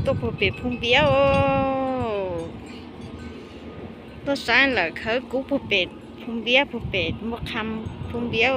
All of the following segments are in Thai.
ตัวผู้เป็ดพุ่งเบี้ยวตัวซ้ายล่ะเขากูผู้เป็ดพุ่งเบี้ยวผู้เป็ดบ่คำพุ่งเบี้ยว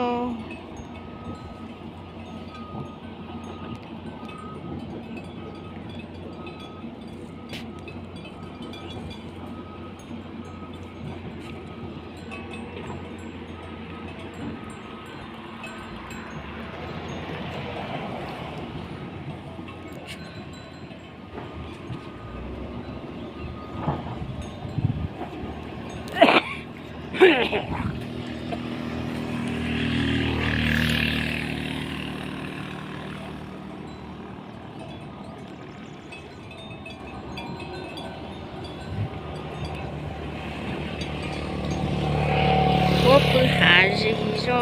我不还是一种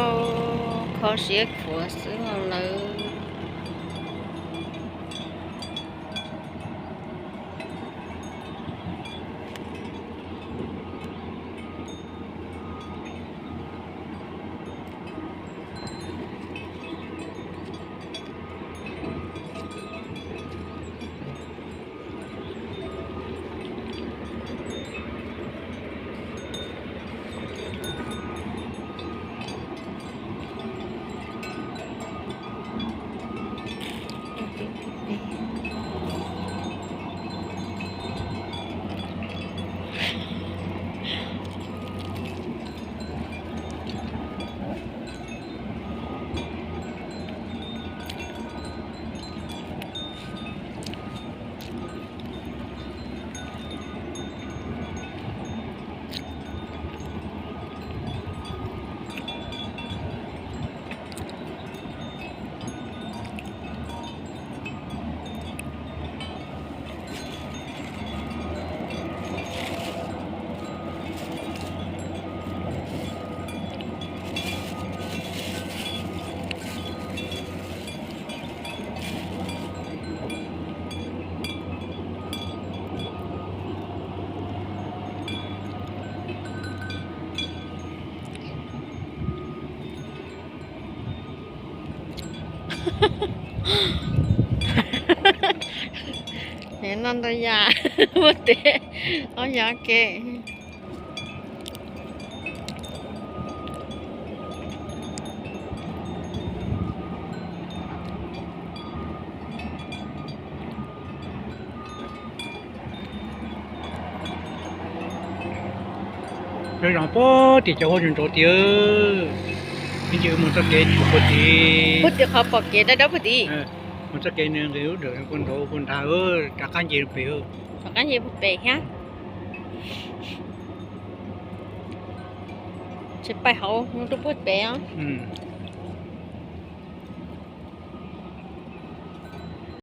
考试考试了。นั่นตัวยาบ่เตะเอายาแก้rồi nó bó thì cho hơn chỗ tiêu bây giờ mình sẽ kể chủ bột thì พุทธเขาปอกเกได้ดอกพอดี mình sẽ kể nên hiểu được con thổ con thà cả căn gì phải ơ ปอกกันเยบ่เปะฮะสิไปเฮามันต้องพูดเปะ